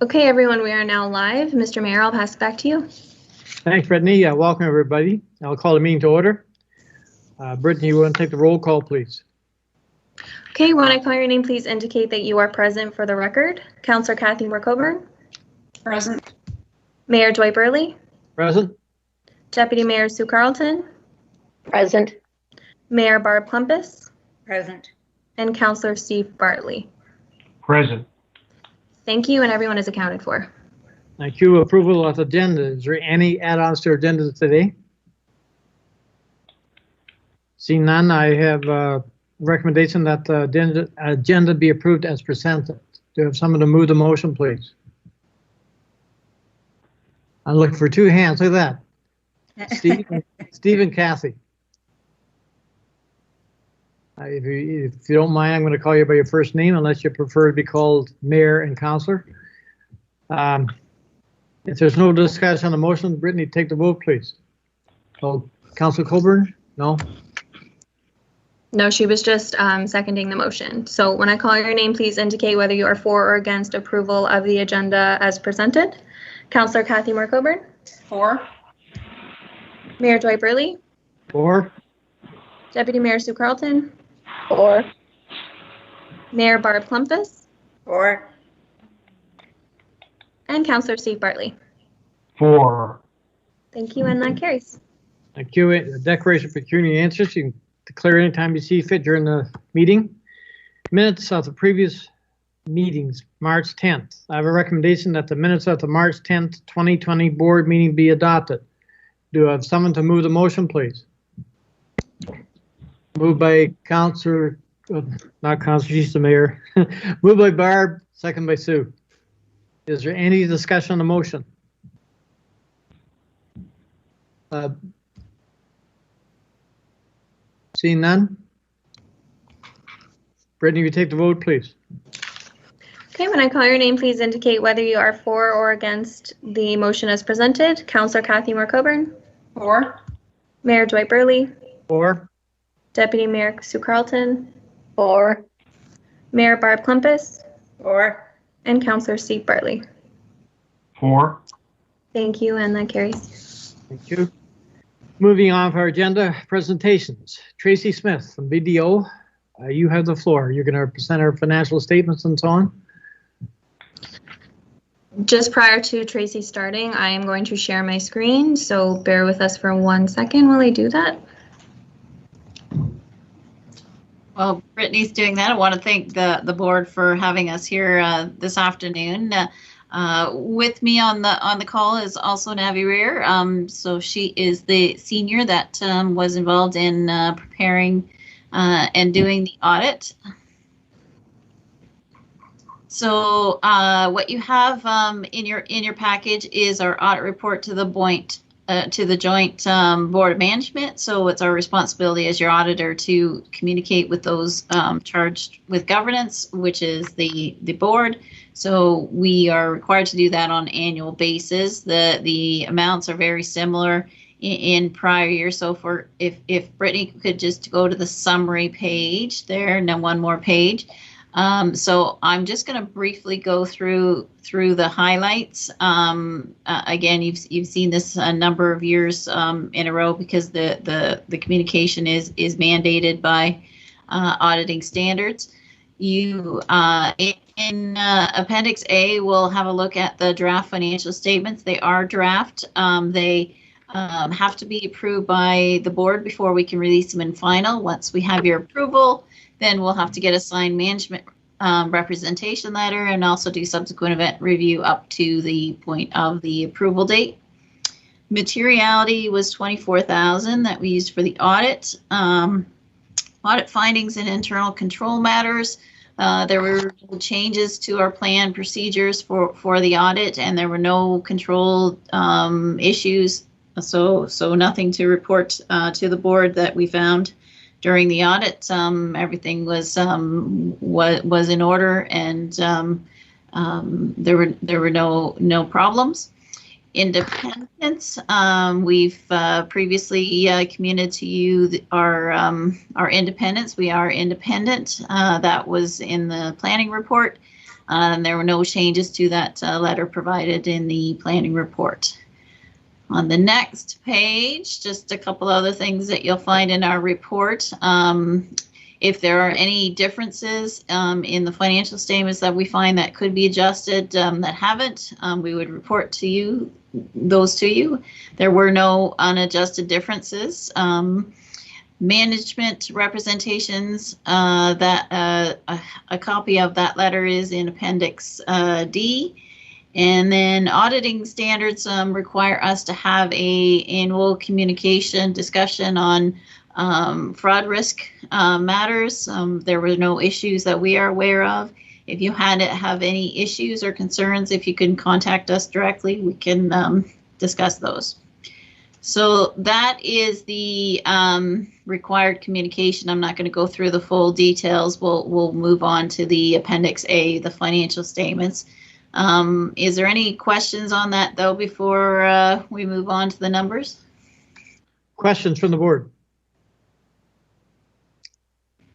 Okay, everyone, we are now live. Mr. Mayor, I'll pass it back to you. Thanks, Brittany. Welcome, everybody. I'll call the meeting to order. Brittany, you want to take the roll call, please? Okay, when I call your name, please indicate that you are present for the record. Councillor Kathy Moore-Coburn. Present. Mayor Dwight Burley. Present. Deputy Mayor Sue Carlton. Present. Mayor Barb Plumpus. Present. And Councillor Steve Bartley. Present. Thank you, and everyone is accounted for. Thank you. Approval of the agenda. Is there any add-ons to our agenda today? Seeing none, I have a recommendation that the agenda be approved as presented. Do you have someone to move the motion, please? I'm looking for two hands. Look at that. Steve and Kathy. If you don't mind, I'm going to call you by your first name unless you prefer to be called Mayor and Councillor. If there's no discussion on the motion, Brittany, take the vote, please. Oh, Councillor Coburn? No? No, she was just seconding the motion. So when I call your name, please indicate whether you are for or against approval of the agenda as presented. Councillor Kathy Moore-Coburn? For. Mayor Dwight Burley? For? Deputy Mayor Sue Carlton? For. Mayor Barb Plumpus? For. And Councillor Steve Bartley. For. Thank you, and that carries. Thank you. The declaration of pecuniary interest, you can declare anytime you see fit during the meeting. Minutes of the previous meetings, March 10th. I have a recommendation that the minutes of the March 10th, 2020 board meeting be adopted. Do I have someone to move the motion, please? Moved by Councillor, not Councillor, she's the mayor. Moved by Barb, second by Sue. Is there any discussion on the motion? Seeing none? Brittany, you take the vote, please. Okay, when I call your name, please indicate whether you are for or against the motion as presented. Councillor Kathy Moore-Coburn? For. Mayor Dwight Burley? For? Deputy Mayor Sue Carlton? For. Mayor Barb Plumpus? For. And Councillor Steve Bartley. For. Thank you, and that carries. Thank you. Moving on for our agenda, presentations. Tracy Smith from BDO, you have the floor. You're going to present our financial statements and so on. Just prior to Tracy starting, I am going to share my screen, so bear with us for 1 second while I do that. Well, Brittany's doing that. I want to thank the board for having us here this afternoon. With me on the call is also Navi Rear. So she is the senior that was involved in preparing and doing the audit. So what you have in your package is our audit report to the joint board of management. So it's our responsibility as your auditor to communicate with those charged with governance, which is the board. So we are required to do that on an annual basis. The amounts are very similar in prior years. So if Brittany could just go to the summary page there, and then one more page. So I'm just going to briefly go through the highlights. Again, you've seen this a number of years in a row because the communication is mandated by auditing standards. You in Appendix A, we'll have a look at the draft financial statements. They are draft. They have to be approved by the board before we can release them in final. Once we have your approval, then we'll have to get a signed management representation letter and also do subsequent event review up to the point of the approval date. Materiality was $24,000 that we used for the audit. Audit findings and internal control matters. There were changes to our plan procedures for the audit, and there were no control issues. So nothing to report to the board that we found during the audit. Everything was in order, and there were no problems. Independence. We've previously communicated to you our independence. We are independent. That was in the planning report. And there were no changes to that letter provided in the planning report. On the next page, just a couple other things that you'll find in our report. If there are any differences in the financial statements that we find that could be adjusted that haven't, we would report to you those to you. There were no unadjusted differences. Management representations, that a copy of that letter is in Appendix D. And then auditing standards require us to have a annual communication discussion on fraud risk matters. There were no issues that we are aware of. If you have any issues or concerns, if you can contact us directly, we can discuss those. So that is the required communication. I'm not going to go through the full details. We'll move on to the Appendix A, the financial statements. Is there any questions on that, though, before we move on to the numbers? Questions from the board?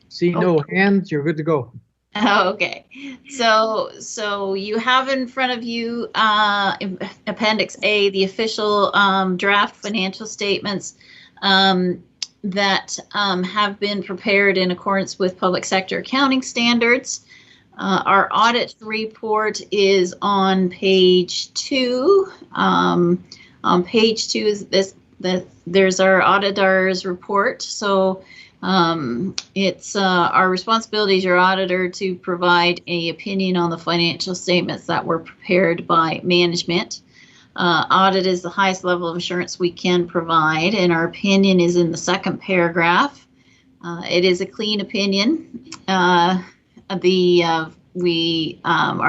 See no hands, you're good to go. Okay, so you have in front of you Appendix A, the official draft financial statements that have been prepared in accordance with public sector accounting standards. Our audit report is on page 2. On page 2 is there's our auditor's report. So it's our responsibility as your auditor to provide an opinion on the financial statements that were prepared by management. Audit is the highest level of assurance we can provide, and our opinion is in the second paragraph. It is a clean opinion. Our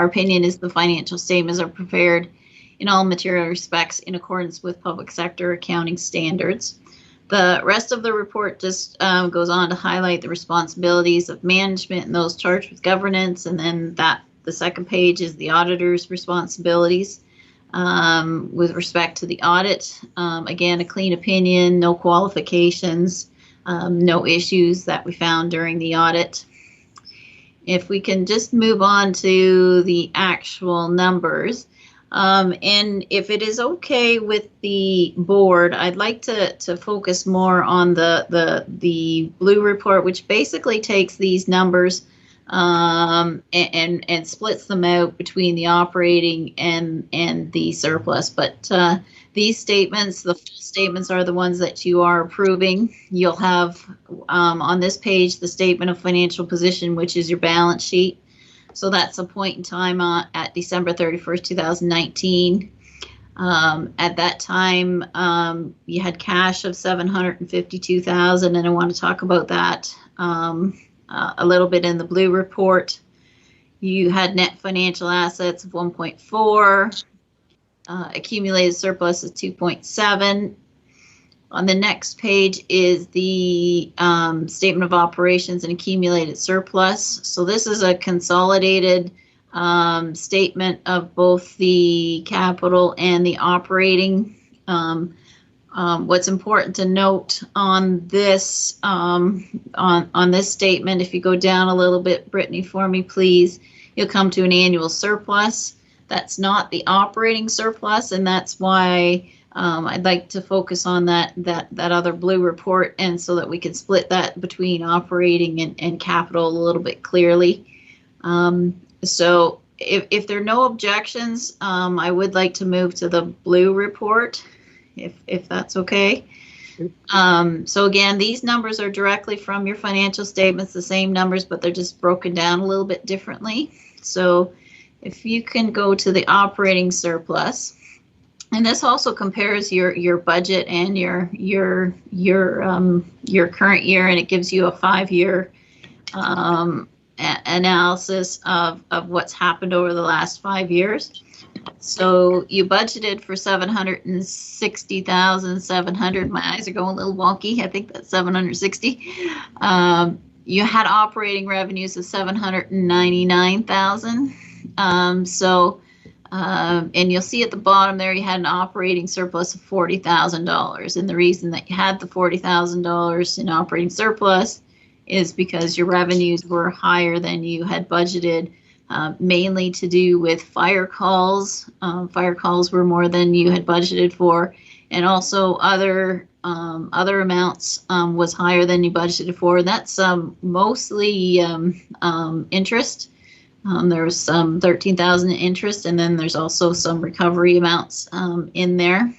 opinion is the financial statements are prepared in all material respects in accordance with public sector accounting standards. The rest of the report just goes on to highlight the responsibilities of management and those charged with governance, and then the second page is the auditor's responsibilities with respect to the audit. Again, a clean opinion, no qualifications, no issues that we found during the audit. If we can just move on to the actual numbers. And if it is okay with the board, I'd like to focus more on the blue report, which basically takes these numbers and splits them out between the operating and the surplus. But these statements, the full statements, are the ones that you are approving. You'll have on this page the statement of financial position, which is your balance sheet. So that's a point in time at December 31st, 2019. At that time, you had cash of $752,000, and I want to talk about that a little bit in the blue report. You had net financial assets of 1.4, accumulated surplus of 2.7. On the next page is the statement of operations and accumulated surplus. So this is a consolidated statement of both the capital and the operating. What's important to note on this on this statement, if you go down a little bit, Brittany, for me, please, you'll come to an annual surplus. That's not the operating surplus, and that's why I'd like to focus on that other blue report, and so that we can split that between operating and capital a little bit clearly. So if there are no objections, I would like to move to the blue report, if that's okay. So again, these numbers are directly from your financial statements, the same numbers, but they're just broken down a little bit differently. So if you can go to the operating surplus. And this also compares your budget and your current year, and it gives you a 5-year analysis of what's happened over the last 5 years. So you budgeted for $760,700. My eyes are going a little wonky. I think that's 760. You had operating revenues of $799,000. And you'll see at the bottom there you had an operating surplus of $40,000. And the reason that you had the $40,000 in operating surplus is because your revenues were higher than you had budgeted mainly to do with fire calls. Fire calls were more than you had budgeted for, and also other amounts was higher than you budgeted for. That's mostly interest. There was some 13,000 in interest, and then there's also some recovery amounts in there.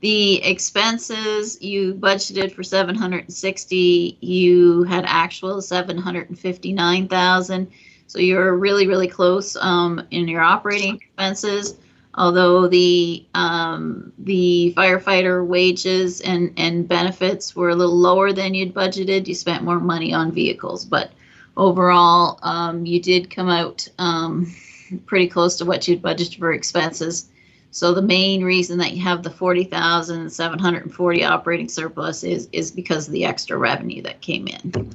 The expenses, you budgeted for 760, you had actual 759,000. So you're really, really close in your operating expenses. Although the firefighter wages and benefits were a little lower than you'd budgeted, you spent more money on vehicles. But overall, you did come out pretty close to what you'd budgeted for expenses. So the main reason that you have the 40,740 operating surplus is because of the extra revenue that came in.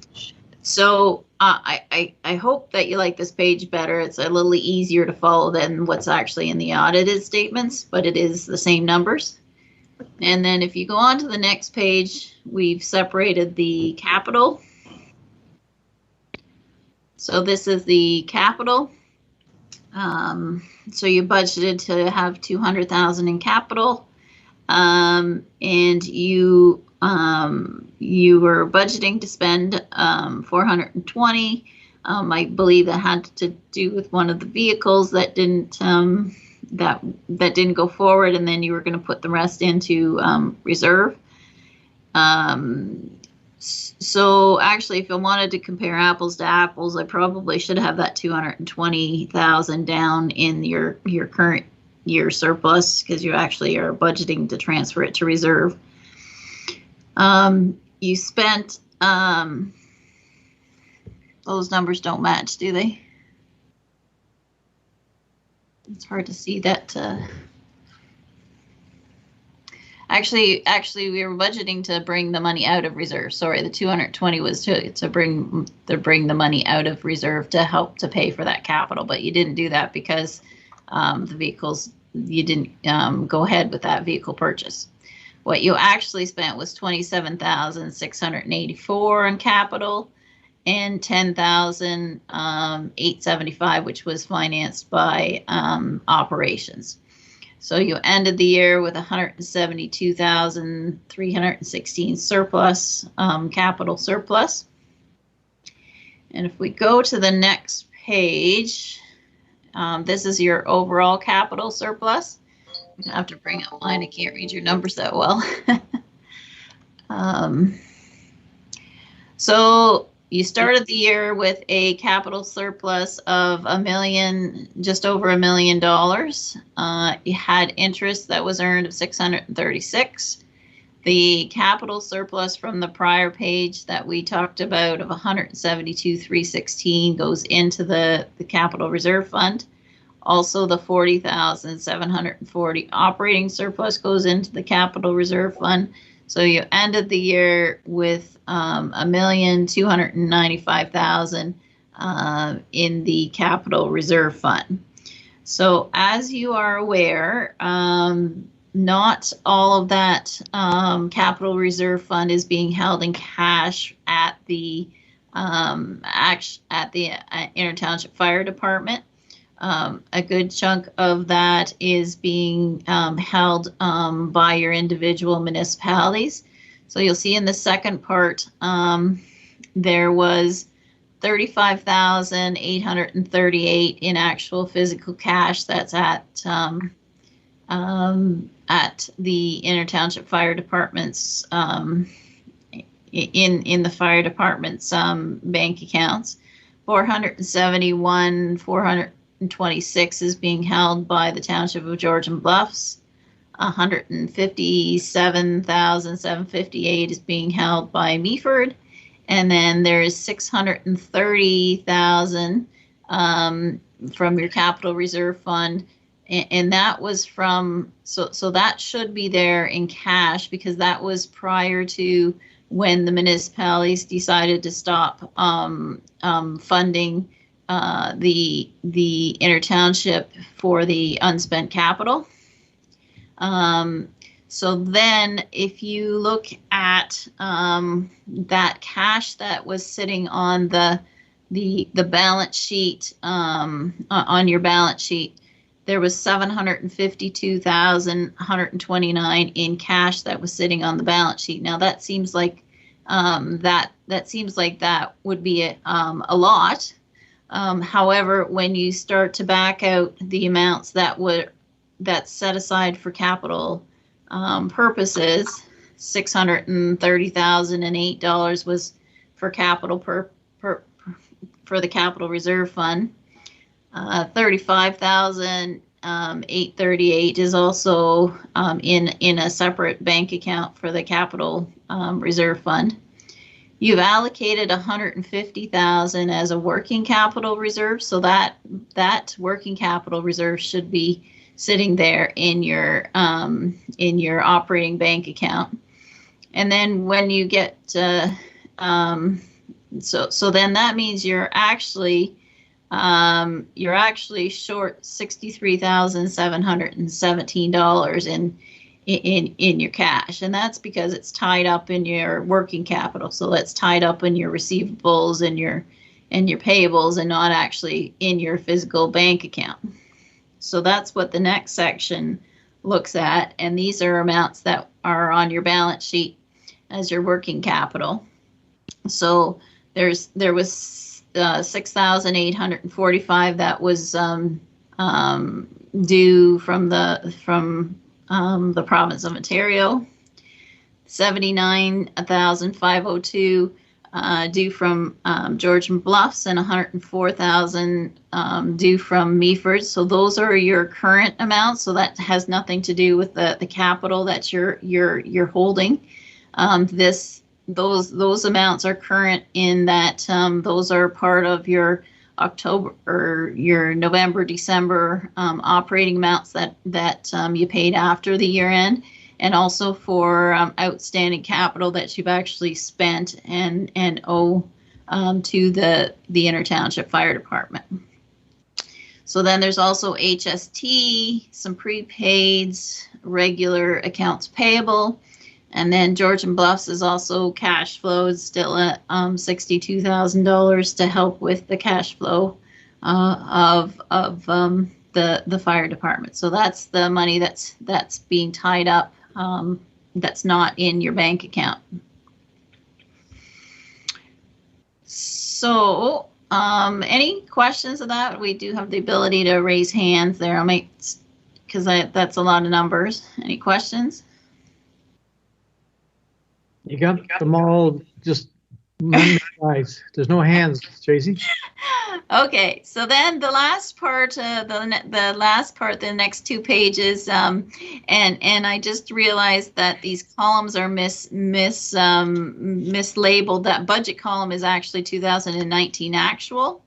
So I hope that you like this page better. It's a little easier to follow than what's actually in the audited statements, but it is the same numbers. And then if you go on to the next page, we've separated the capital. So this is the capital. So you budgeted to have 200,000 in capital, and you were budgeting to spend 420. I believe that had to do with one of the vehicles that didn't that didn't go forward, and then you were going to put the rest into reserve. So actually, if I wanted to compare apples to apples, I probably should have that 220,000 down in your current year surplus, because you actually are budgeting to transfer it to reserve. You spent, those numbers don't match, do they? It's hard to see that. Actually, we were budgeting to bring the money out of reserve. Sorry, the 220 was to bring the money out of reserve to help to pay for that capital. But you didn't do that because the vehicles, you didn't go ahead with that vehicle purchase. What you actually spent was 27,684 on capital and 10,875, which was financed by operations. So you ended the year with 172,316 surplus, capital surplus. And if we go to the next page, this is your overall capital surplus. I'm gonna have to bring up mine. I can't read your numbers that well. So you started the year with a capital surplus of just over $1 million. You had interest that was earned of 636. The capital surplus from the prior page that we talked about of 172,316 goes into the capital reserve fund. Also, the 40,740 operating surplus goes into the capital reserve fund. So you ended the year with $1,295,000 in the capital reserve fund. So as you are aware, not all of that capital reserve fund is being held in cash at the Inter-Township Fire Department. A good chunk of that is being held by your individual municipalities. So you'll see in the second part, there was 35,838 in actual physical cash. That's at the Inter-Township Fire Department's in the fire department's bank accounts. 426 is being held by the Township of Georgian Bluffs. 157,758 is being held by Meaford, and then there is 630,000 from your capital reserve fund, and that was from so that should be there in cash, because that was prior to when the municipalities decided to stop funding the Inter-Township for the unspent capital. So then if you look at that cash that was sitting on the the balance sheet, on your balance sheet, there was $752,129 in cash that was sitting on the balance sheet. Now that seems like that would be a lot. However, when you start to back out the amounts that's set aside for capital purposes, $630,008 was for capital for the capital reserve fund. 35,838 is also in a separate bank account for the capital reserve fund. You've allocated 150,000 as a working capital reserve, so that working capital reserve should be sitting there in your operating bank account. And then when you get so then that means you're actually short $63,717 in your cash, and that's because it's tied up in your working capital. So it's tied up in your receivables and your payables, and not actually in your physical bank account. So that's what the next section looks at, and these are amounts that are on your balance sheet as your working capital. So there was 6,845 that was due from the province of Ontario, 79,502 due from Georgian Bluffs, and 104,000 due from Meaford. So those are your current amounts. So that has nothing to do with the capital that you're holding. Those amounts are current in that those are part of your October or your November, December operating amounts that you paid after the year end, and also for outstanding capital that you've actually spent and owe to the Inner Township Fire Department. So then there's also HST, some prepaids, regular accounts payable. And then Georgian Bluffs is also cash flow. It's still at $62,000 to help with the cash flow of the fire department. So that's the money that's being tied up, that's not in your bank account. So any questions of that? We do have the ability to raise hands there. I'll make, because that's a lot of numbers. Any questions? You got them all just memorized. There's no hands, Tracy. Okay, so then the last part, the next 2 pages, and I just realized that these columns are mislabeled. That budget column is actually 2019 actual,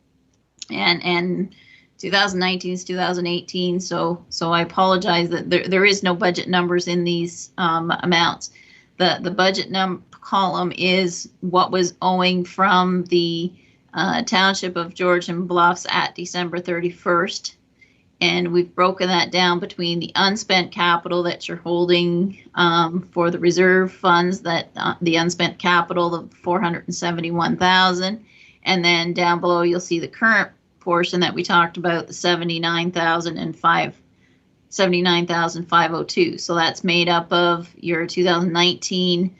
and 2019 is 2018. So I apologize that there is no budget numbers in these amounts. The budget column is what was owing from the Township of Georgian Bluffs at December 31st. And we've broken that down between the unspent capital that you're holding for the reserve funds, that the unspent capital of $471,000. And then down below, you'll see the current portion that we talked about, the $79,502. So that's made up of your 2019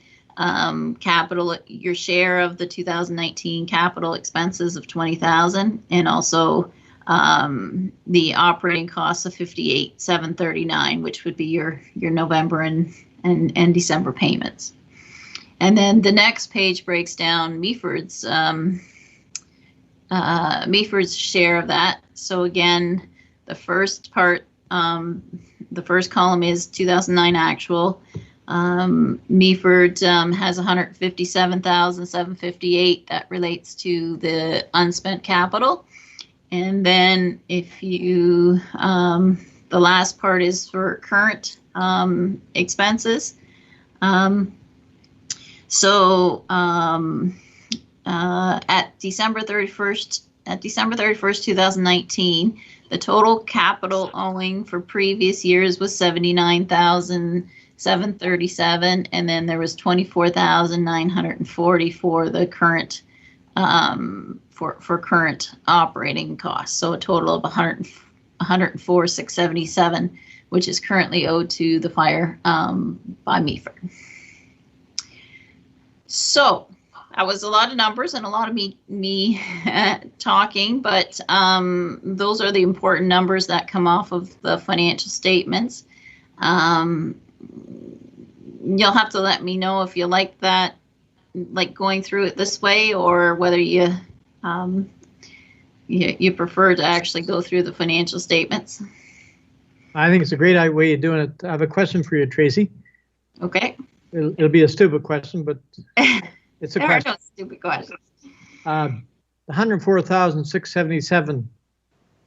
capital, your share of the 2019 capital expenses of $20,000, and also the operating costs of $58,739, which would be your November and December payments. And then the next page breaks down Meaford's share of that. So again, the first part, the first column is 2009 actual. Meaford has $157,758 that relates to the unspent capital. And then if you, the last part is for current expenses. At December 31st, 2019, the total capital owing for previous years was $79,737, and then there was $24,940 for the current for current operating costs. So a total of 104,677, which is currently owed to the fire by Meaford. So that was a lot of numbers and a lot of me talking, but those are the important numbers that come off of the financial statements. You'll have to let me know if you like that, like going through it this way, or whether you prefer to actually go through the financial statements. I think it's a great way of doing it. I have a question for you, Tracy. Okay. It'll be a stupid question, but it's a There question. are no stupid questions. 104,677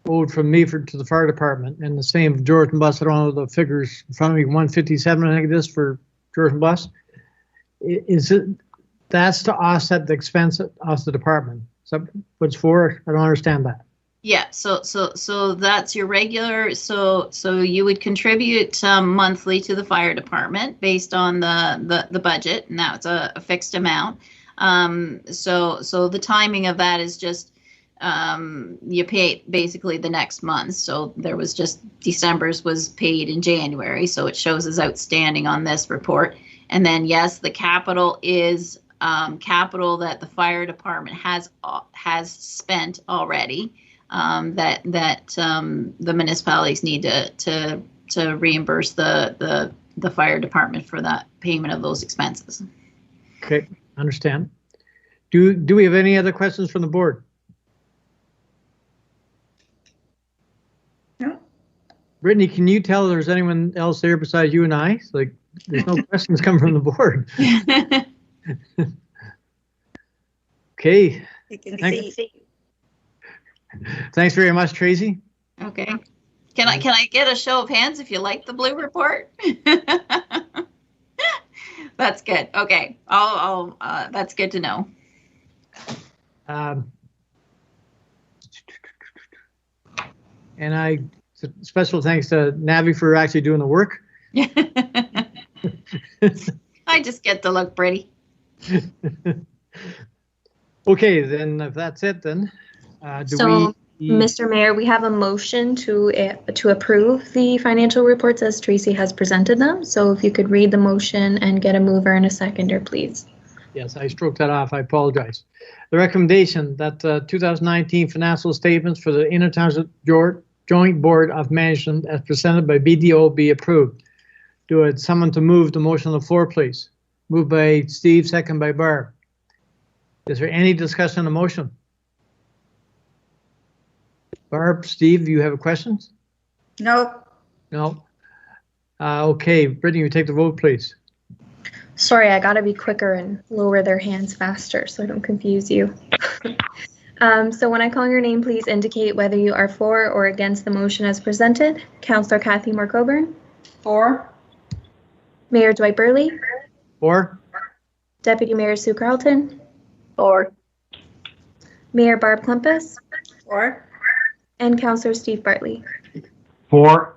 owed from Meaford to the fire department, and the same for Georgian Bus. I don't know the figures in front of me. 157, I think it is for Georgian Bus. Is it? That's to offset the expense of the department. So what's for? I don't understand that. Yeah, so that's your regular. So you would contribute monthly to the fire department based on the budget, and that's a fixed amount. So the timing of that is just you pay it basically the next month. So there was just December's was paid in January, so it shows as outstanding on this report. And then yes, the capital is capital that the fire department has spent already. That the municipalities need to reimburse the fire department for that payment of those expenses. Okay, understand. Do we have any other questions from the board? No. Brittany, can you tell if there's anyone else there besides you and I? Like, there's no questions coming from the board. Okay. You can Thank- see. Thanks very much, Tracy. Okay. Can I get a show of hands if you like the blue report? That's good. Okay. I'll that's good to know. And special thanks to Navi for actually doing the work. I just get to look pretty. Okay, then if that's it, then Mr. Mayor, we have a motion to approve the financial reports as Tracy has presented them. So if you could read the motion and get a mover and a seconder, please. Yes, I stroked that off. I apologize. The recommendation that 2019 financial statements for the Township Joint Board of Management as presented by BDO be approved. Do I someone to move the motion on the floor, please? Moved by Steve, second by Barb. Is there any discussion on the motion? Barb, Steve, you have a questions? No. No. Okay, Brittany, you take the vote, please. Sorry, I gotta be quicker and lower their hands faster so I don't confuse you. So when I call your name, please indicate whether you are for or against the motion as presented. Councillor Kathy Moore-Coburn. For. Mayor Dwight Burley. For? Deputy Mayor Sue Carlton. For. Mayor Barb Klumpus. For. And Councillor Steve Bartley. For.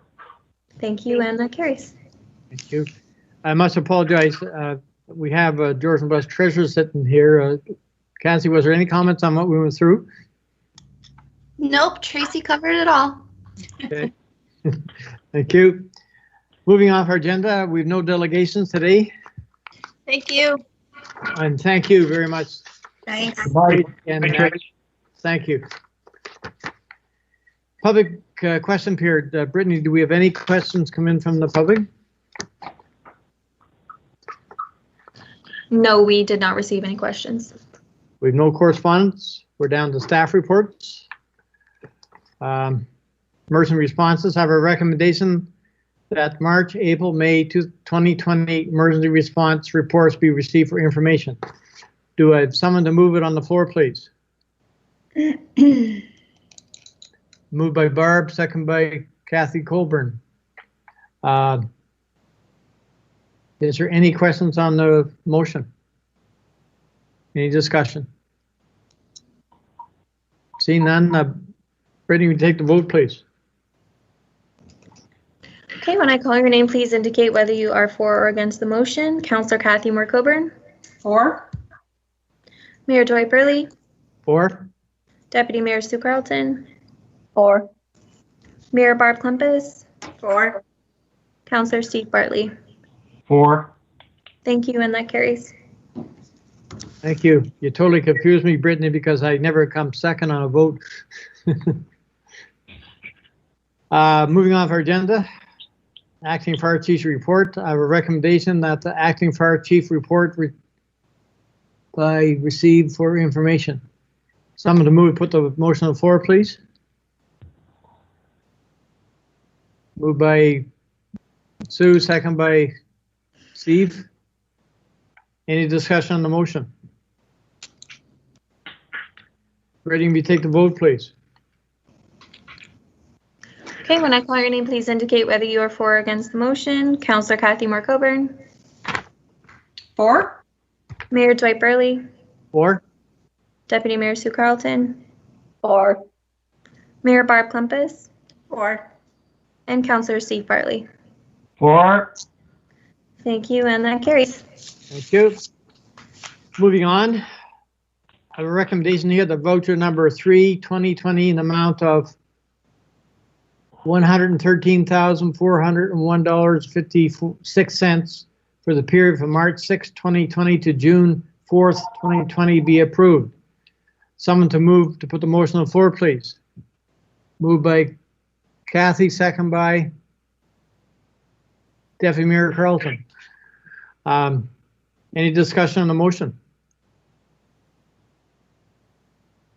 Thank you, and that carries. Thank you. I must apologize. We have Georgian Bus Treasurer sitting here. Cassie, was there any comments on what we went through? Nope, Tracy covered it all. Okay. Thank you. Moving off our agenda, we have no delegations today. Thank you. And thank you very much. Thanks. Bye. And Thank you. thank you. Public question period. Brittany, do we have any questions come in from the public? No, we did not receive any questions. We have no correspondence. We're down to staff reports. Emergency responses have a recommendation that March, April, May 2020 emergency response reports be received for information. Do I have someone to move it on the floor, please? Moved by Barb, second by Kathy Colburn. Is there any questions on the motion? Any discussion? Seeing none, Brittany, will you take the vote, please? Okay, when I call your name, please indicate whether you are for or against the motion. Councillor Kathy Moore-Coburn. For. Mayor Dwight Burley. For? Deputy Mayor Sue Carlton, 4. Mayor Barb Clumpus, 4. Councillor Steve Bartley. 4. Thank you, and that carries. Thank you. You totally confused me, Brittany, because I never come second on a vote. Moving on to our agenda, Acting Fire Chief's report. I have a recommendation that the Acting Fire Chief report received for information. Someone to move, put the motion on the floor, please. Moved by Sue, second by Steve. Any discussion on the motion? Ready, you take the vote, please. Okay, when I call your name, please indicate whether you are for or against the motion. Councillor Kathy Moore Coburn, 4. Mayor Dwight Burley, 4. Deputy Mayor Sue Carlton, 4. Mayor Barb Clumpus, 4. and Councillor Steve Bartley. 4. Thank you, and that carries. Thank you. Moving on, I have a recommendation here, the voucher number 3, 2020, in the amount of $113,401.56 for the period from March 6, 2020 to June 4th, 2020 be approved. Someone to move to put the motion on the floor, please. Moved by Kathy, second by Deputy Mayor Carlton. Any discussion on the motion?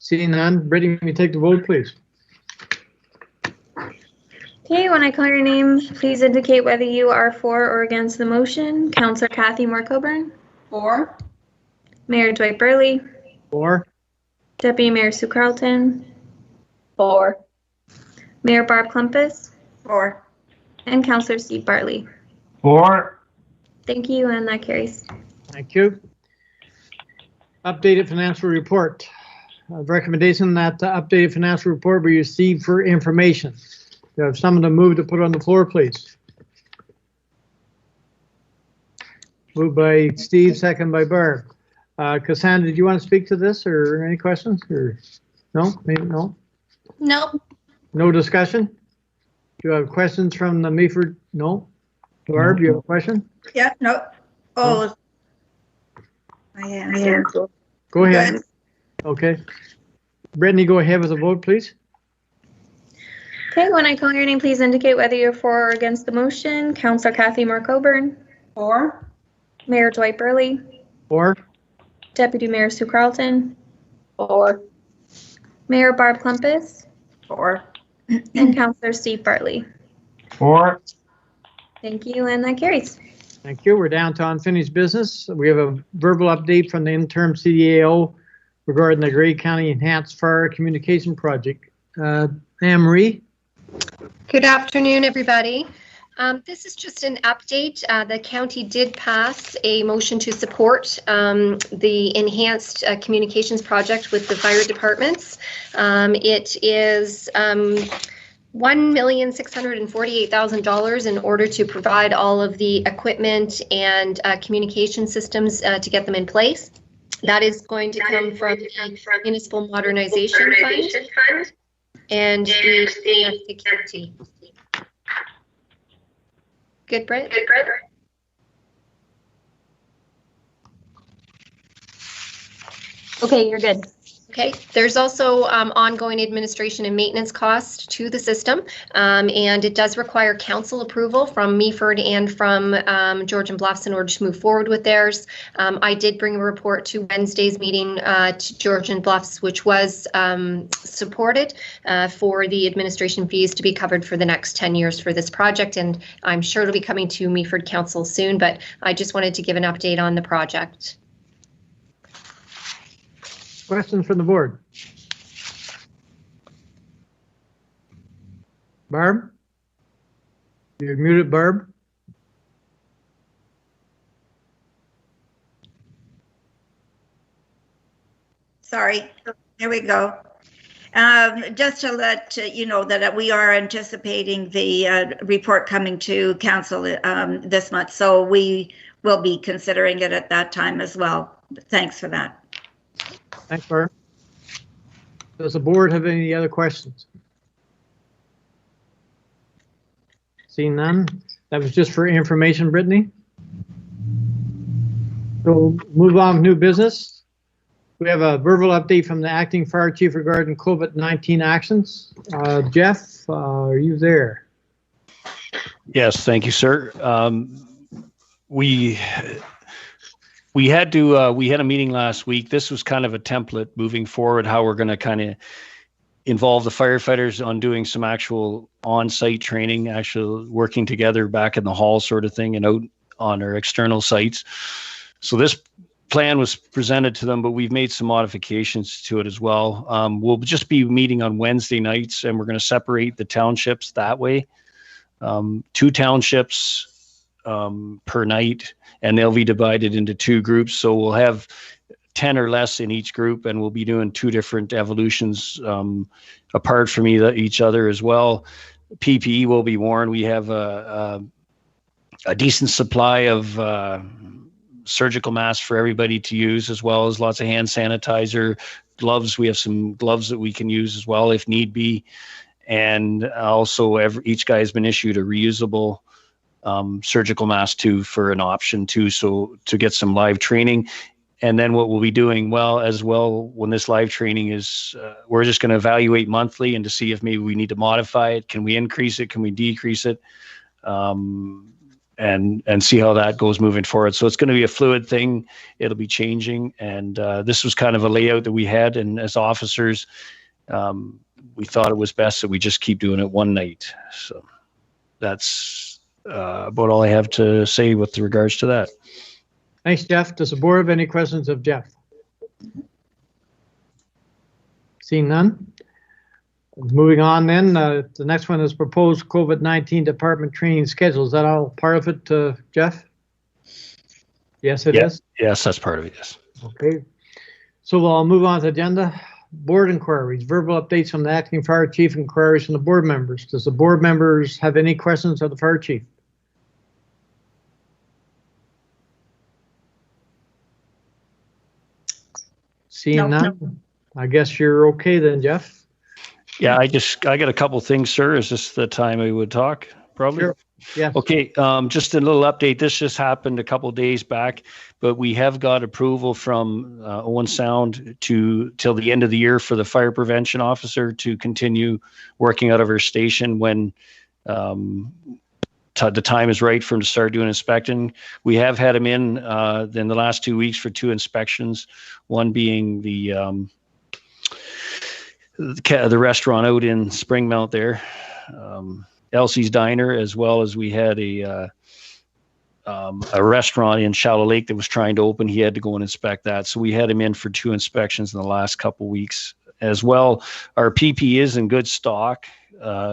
Seeing none, Brittany, can you take the vote, please? Okay, when I call your name, please indicate whether you are for or against the motion. Councillor Kathy Moore Coburn, 4. Mayor Dwight Burley, 4. Deputy Mayor Sue Carlton, 4. Mayor Barb Clumpus, 4. and Councillor Steve Bartley. 4. Thank you, and that carries. Thank you. Updated financial report. Recommendation that the updated financial report be received for information. Do you have someone to move to put on the floor, please? Moved by Steve, second by Barb. Cassandra, did you want to speak to this or any questions? Or no? Maybe no? Nope. No discussion? Do you have questions from the Meaford? No? Barb, do you have a question? Yeah, no. Oh. I answered. Go ahead. Good. Okay. Brittany, go ahead with the vote, please. Okay, when I call your name, please indicate whether you're for or against the motion. Councillor Kathy Moore Coburn, 4. Mayor Dwight Burley, 4. Deputy Mayor Sue Carlton, 4. Mayor Barb Clumpus, 4. and Councillor Steve Bartley. 4. Thank you, and that carries. Thank you. We're down to unfinished business. We have a verbal update from the interim CDAO regarding the Grey County Enhanced Fire Communication Project. Anne Marie? Good afternoon, everybody. This is just an update. The county did pass a motion to support the enhanced communications project with the fire departments. It is $1,648,000 in order to provide all of the equipment and communication systems to get them in place. That is going to come from the Municipal Modernization Fund and the security. Good, Britt? Okay, you're good. Okay, there's also ongoing administration and maintenance costs to the system, and it does require council approval from Meaford and from Georgian Bluffs in order to move forward with theirs. I did bring a report to Wednesday's meeting to Georgian Bluffs, which was supported for the administration fees to be covered for the next 10 years for this project, and I'm sure it'll be coming to Meaford Council soon, but I just wanted to give an update on the project. Questions from the board? Barb? You're muted, Barb. Sorry. There we go. Just to let you know that we are anticipating the report coming to council this month, so we will be considering it at that time as well. Thanks for that. Thanks, Barb. Does the board have any other questions? Seeing none. That was just for information, Brittany. So move on to new business. We have a verbal update from the acting fire chief regarding COVID-19 actions. Jeff, are you there? Yes, thank you, sir. We had a meeting last week. This was kind of a template moving forward, how we're going to kind of involve the firefighters on doing some actual on-site training, actually working together back in the hall sort of thing and out on our external sites. So this plan was presented to them, but we've made some modifications to it as well. We'll just be meeting on Wednesday nights, and we're going to separate the townships that way. 2 townships per night, and they'll be divided into 2 groups. So we'll have 10 or less in each group, and we'll be doing 2 different evolutions apart from each other as well. PPE will be worn. We have a decent supply of surgical masks for everybody to use, as well as lots of hand sanitizer, gloves. We have some gloves that we can use as well if need be. And also each guy has been issued a reusable surgical mask too for an option too, so to get some live training. And then what we'll be doing when this live training is, we're just going to evaluate monthly and to see if maybe we need to modify it. Can we increase it? Can we decrease it? And see how that goes moving forward. So it's going to be a fluid thing. It'll be changing. And this was kind of a layout that we had. And as officers, we thought it was best that we just keep doing it one night. So that's about all I have to say with regards to that. Thanks, Jeff. Does the board have any questions of Jeff? Seeing none. Moving on then, the next one is proposed COVID-19 department training schedule. Is that all part of it, Jeff? Yes, it is? Yes, that's part of it, yes. Okay. So we'll move on to the agenda. Board inquiries, verbal updates from the acting fire chief, inquiries from the board members. Does the board members have any questions of the fire chief? Seeing none? No. I guess you're okay then, Jeff. Yeah, I got a couple things, sir. Is this the time we would talk? Probably. Sure. Yeah. Okay. Just a little update. This just happened a couple of days back, but we have got approval from Owen Sound till the end of the year for the fire prevention officer to continue working out of her station when the time is right for him to start doing inspecting. We have had him in the last 2 weeks for 2 inspections. One being the restaurant out in Springmount there, Elsie's Diner, as well as we had a restaurant in Shallow Lake that was trying to open. He had to go and inspect that. So we had him in for 2 inspections in the last couple weeks as well. Our PP is in good stock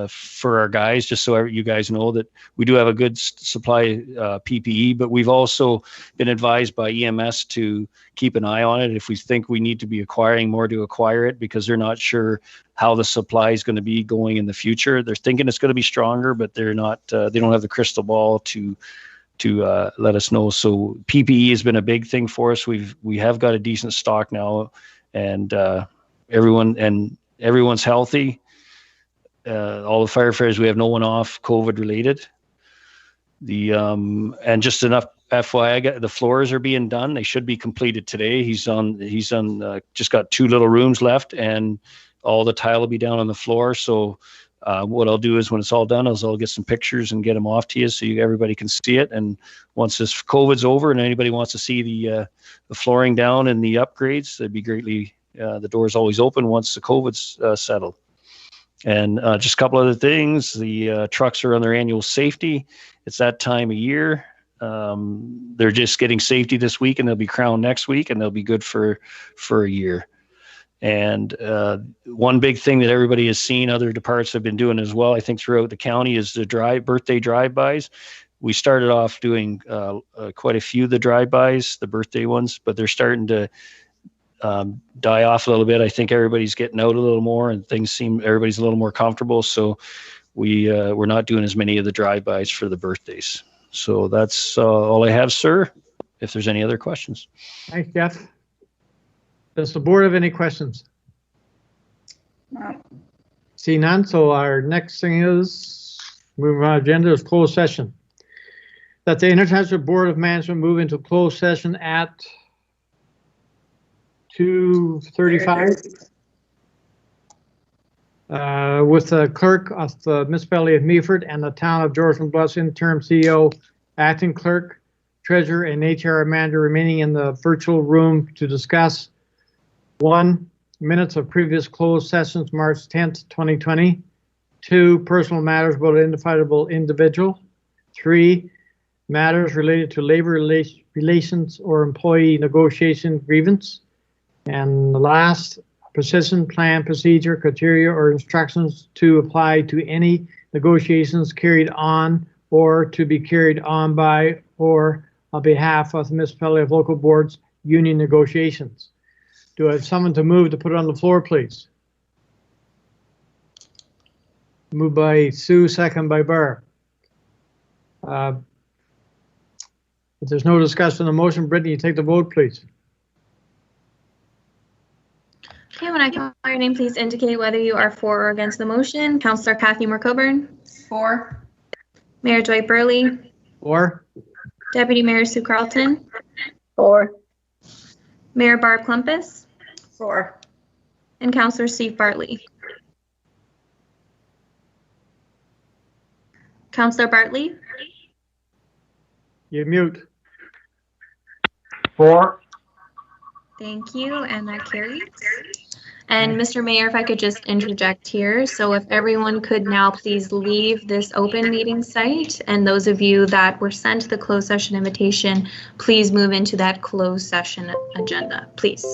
for our guys, just so you guys know that we do have a good supply PPE, but we've also been advised by EMS to keep an eye on it. If we think we need to be acquiring more, to acquire it, because they're not sure how the supply is going to be going in the future. They're thinking it's going to be stronger, but they're not, they don't have the crystal ball to let us know. So PPE has been a big thing for us. We have got a decent stock now, and everyone's healthy. All the firefighters, we have no one off COVID related. And just enough FYI, the floors are being done. They should be completed today. He's just got 2 little rooms left, and all the tile will be down on the floor. So what I'll do is, when it's all done, I'll get some pictures and get them off to you so everybody can see it. And once this COVID's over and anybody wants to see the flooring down and the upgrades, that'd be greatly. The door's always open once the COVID's settled. And just a couple other things. The trucks are on their annual safety. It's that time of year. They're just getting safety this week, and they'll be crowned next week, and they'll be good for a year. And one big thing that everybody has seen, other departments have been doing as well, I think throughout the county, is the birthday drive-bys. We started off doing quite a few of the drive-bys, the birthday ones, but they're starting to die off a little bit. I think everybody's getting out a little more, and everybody's a little more comfortable. So we're not doing as many of the drive-bys for the birthdays. So that's all I have, sir. If there's any other questions. Thanks, Jeff. Does the board have any questions? See none, so our next thing is, moving on agenda is closed session. That the Township Board of Management move into closed session at 2:35 with the clerk of the municipality of Meaford and the town of Georgian Bluffs interim CEO, acting clerk, treasurer, and HR manager remaining in the virtual room to discuss 1, minutes of previous closed sessions, March 10th, 2020. 2, personal matters about an identifiable individual. 3, matters related to labor relations or employee negotiation grievance. And the last, position, plan, procedure, criteria, or instructions to apply to any negotiations carried on or to be carried on by or on behalf of the municipality of local boards, union negotiations. Do I have someone to move to put it on the floor, please? Moved by Sue, second by Barb. If there's no discussion on the motion, Brittany, you take the vote, please. Okay, when I call your name, please indicate whether you are for or against the motion. Councillor Kathy Moore-Coburn. For. Mayor Dwight Burley. 4. Deputy Mayor Sue Carlton. 4. Mayor Barb Clumpus. 4. And Councillor Steve Bartley. Councillor Bartley. You mute. 4. Thank you, and that carries. And Mr. Mayor, if I could just interject here. So if everyone could now please leave this open meeting site, and those of you that were sent the closed session invitation, please move into that closed session agenda, please.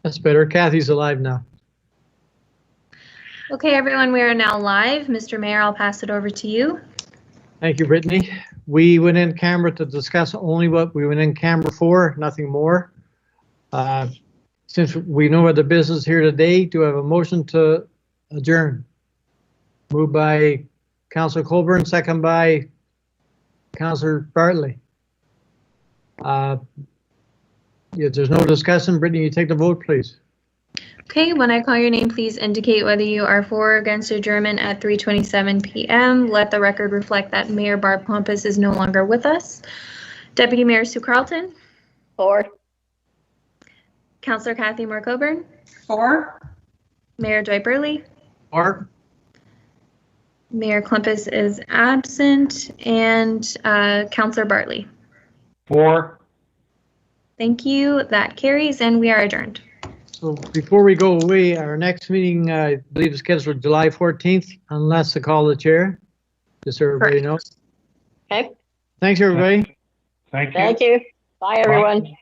That's better. Kathy's alive now. Okay, everyone, we are now live. Mr. Mayor, I'll pass it over to you. Thank you, Brittany. We went in camera to discuss only what we went in camera for, nothing more. Since we know what the business here today, do I have a motion to adjourn? Moved by Councilor Colburn, second by Councilor Bartley. If there's no discussion, Brittany, you take the vote, please. Okay, when I call your name, please indicate whether you are for or against adjournment at 3:27 p.m. Let the record reflect that Mayor Barb Pompous is no longer with us. Deputy Mayor Sue Carlton. 4. Councillor Kathy Moore Coburn. 4. Mayor Dwight Burley. 4. Mayor Klumpus is absent. And Councillor Bartley. 4. Thank you. That carries, and we are adjourned. So before we go away, our next meeting, I believe, is scheduled July 14th, unless I call the chair. Just so everybody knows. Okay. Thanks, everybody. Thank you. Thank you. Bye, everyone.